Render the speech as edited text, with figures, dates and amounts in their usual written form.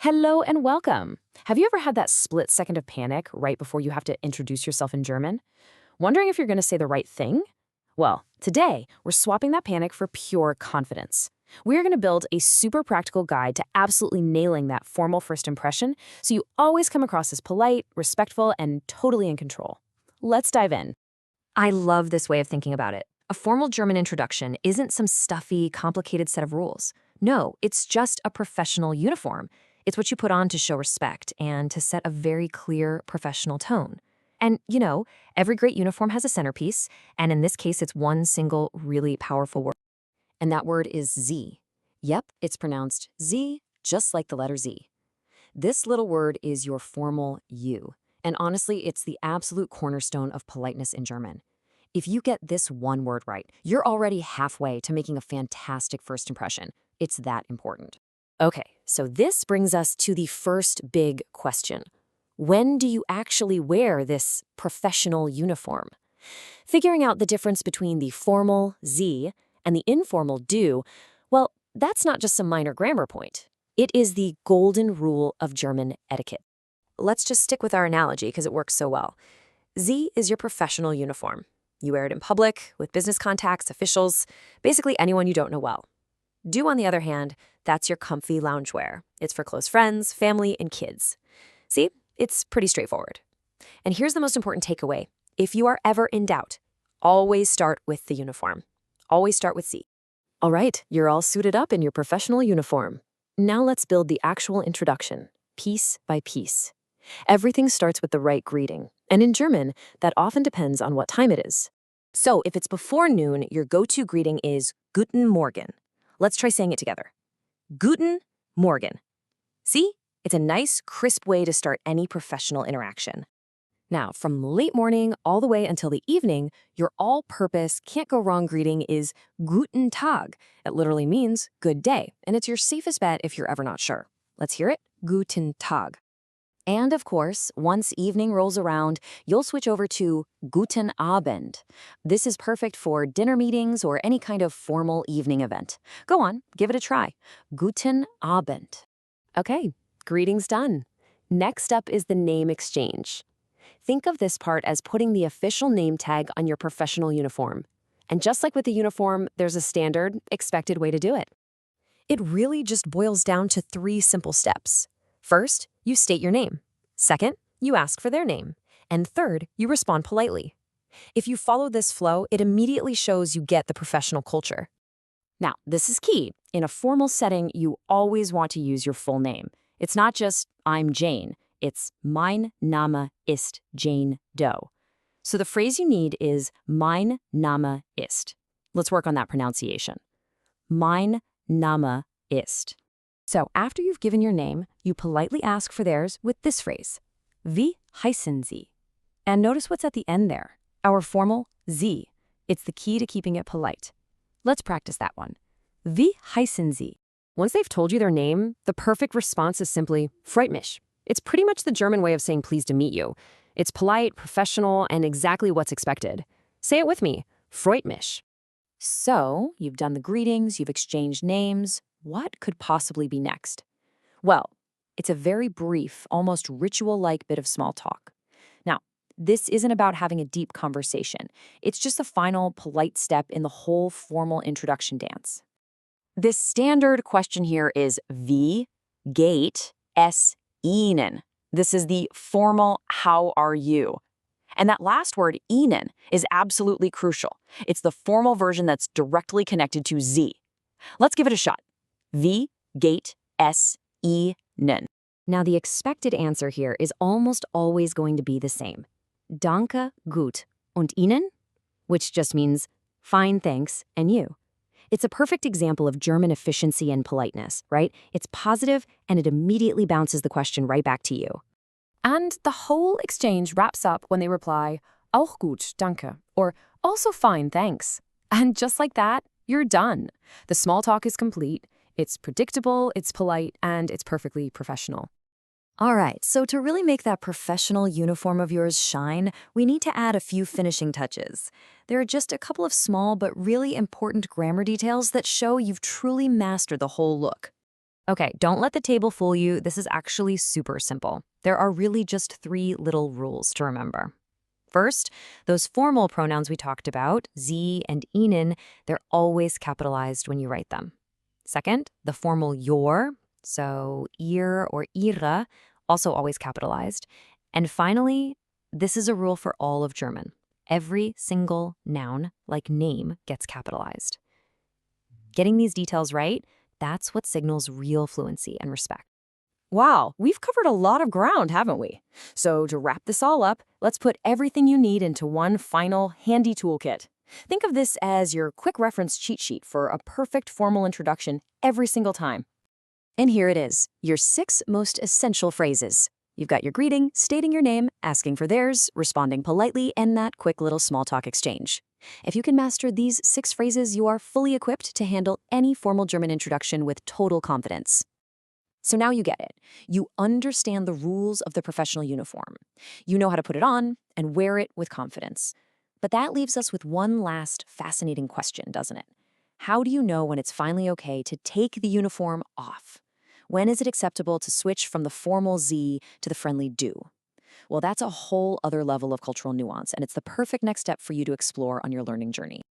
Hello and welcome. Have you ever had that split second of panic right before you have to introduce yourself in German? Wondering if you're going to say the right thing? Well, today we're swapping that panic for pure confidence. We're going to build a super practical guide to absolutely nailing that formal first impression so you always come across as polite, respectful, and totally in control. Let's dive in. I love this way of thinking about it. A formal German introduction isn't some stuffy, complicated set of rules. No, it's just a professional uniform. It's what you put on to show respect and to set a very clear professional tone. And, every great uniform has a centerpiece, and in this case, it's one single, really powerful word. And that word is Z. Yep, it's pronounced Z, just like the letter Z. This little word is your formal you. And honestly, it's the absolute cornerstone of politeness in German. If you get this one word right, you're already halfway to making a fantastic first impression. It's that important. Okay, so this brings us to the first big question. When do you actually wear this professional uniform? Figuring out the difference between the formal Z and the informal du, well, that's not just some minor grammar point. It is the golden rule of German etiquette. Let's just stick with our analogy because it works so well. Z is your professional uniform. You wear it in public, with business contacts, officials, basically anyone you don't know well. Du, on the other hand, that's your comfy loungewear. It's for close friends, family, and kids. See, it's pretty straightforward. And here's the most important takeaway. If you are ever in doubt, always start with the uniform. Always start with Z. All right, you're all suited up in your professional uniform. Now let's build the actual introduction, piece by piece. Everything starts with the right greeting, and in German, that often depends on what time it is. So if it's before noon, your go-to greeting is Guten Morgen. Let's try saying it together. Guten Morgen. See? It's a nice, crisp way to start any professional interaction. Now, from late morning all the way until the evening, your all-purpose, can't-go-wrong greeting is Guten Tag. It literally means good day, and it's your safest bet if you're ever not sure. Let's hear it. Guten Tag. And of course, once evening rolls around, you'll switch over to Guten Abend. This is perfect for dinner meetings or any kind of formal evening event. Go on, give it a try. Guten Abend. Okay, greetings done. Next up is the name exchange. Think of this part as putting the official name tag on your professional uniform. And just like with the uniform, there's a standard, expected way to do it. It really just boils down to 3 simple steps. First, you state your name. Second, you ask for their name. And third, you respond politely. If you follow this flow, it immediately shows you get the professional culture. Now, this is key. In a formal setting, you always want to use your full name. It's not just, I'm Jane. It's, mein Name ist Jane Doe. So the phrase you need is, mein Name ist. Let's work on that pronunciation. Mein Name ist. So after you've given your name, you politely ask for theirs with this phrase, Wie heißen Sie? And notice what's at the end there, our formal Sie. It's the key to keeping it polite. Let's practice that one. Wie heißen Sie? Once they've told you their name, the perfect response is simply, Freut mich. It's pretty much the German way of saying pleased to meet you. It's polite, professional, and exactly what's expected. Say it with me, Freut mich. So, you've done the greetings, you've exchanged names. What could possibly be next? Well, it's a very brief, almost ritual-like bit of small talk. Now, this isn't about having a deep conversation. It's just the final, polite step in the whole formal introduction dance. This standard question here is Wie geht es Ihnen? This is the formal how are you? And that last word, Ihnen, is absolutely crucial. It's the formal version that's directly connected to Z. Let's give it a shot. Wie geht es Ihnen? Now, the expected answer here is almost always going to be the same. Danke, gut. Und Ihnen? Which just means fine, thanks, and you. It's a perfect example of German efficiency and politeness, right? It's positive, and it immediately bounces the question right back to you. And the whole exchange wraps up when they reply, Auch gut, danke, or also fine, thanks. And just like that, you're done. The small talk is complete. It's predictable, it's polite, and it's perfectly professional. All right, so to really make that professional uniform of yours shine, we need to add a few finishing touches. There are just a couple of small but really important grammar details that show you've truly mastered the whole look. Okay, don't let the table fool you. This is actually super simple. There are really just three little rules to remember. First, those formal pronouns we talked about, sie and ihnen, they're always capitalized when you write them. Second, the formal your, so ihr or ihre, also always capitalized. And finally, this is a rule for all of German. Every single noun, like name, gets capitalized. Getting these details right, that's what signals real fluency and respect. Wow, we've covered a lot of ground, haven't we? So to wrap this all up, let's put everything you need into one final handy toolkit. Think of this as your quick reference cheat sheet for a perfect formal introduction every single time. And here it is, your 6 most essential phrases. You've got your greeting, stating your name, asking for theirs, responding politely, and that quick little small talk exchange. If you can master these 6 phrases, you are fully equipped to handle any formal German introduction with total confidence. So now you get it. You understand the rules of the professional uniform. You know how to put it on and wear it with confidence. But that leaves us with one last fascinating question, doesn't it? How do you know when it's finally okay to take the uniform off? When is it acceptable to switch from the formal Sie to the friendly Du? Well, that's a whole other level of cultural nuance, and it's the perfect next step for you to explore on your learning journey.